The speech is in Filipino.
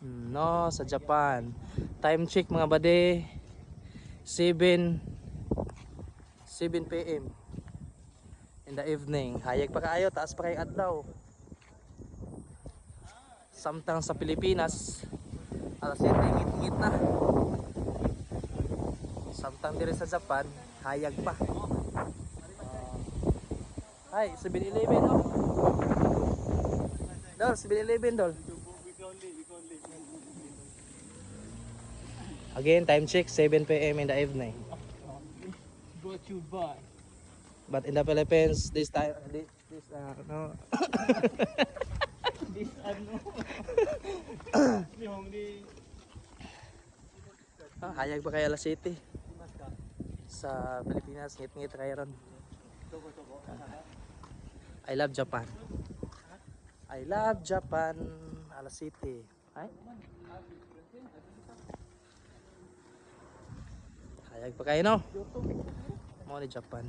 No, sa Japan. Time check mga bade. 7 p.m. in the evening. Hayag pa kaayo, taas pa kay adlaw. Samtang sa Pilipinas, alas 7 ngit-ngit na. Samtang dire sa Japan, hayag pa. Ay, 7-Eleven no. Dol, 7-Eleven dol. Again, time check 7 p.m. in the evening. Brought you by. But in the Philippines, this time, no. This ano? Di Hayag pa kay alas 7 sa Pilipinas, ngit-ngit kayo ron. I love Japan. I love Japan. Alas 7. Ay? Hayag pa kayo no? Mo ni Japan.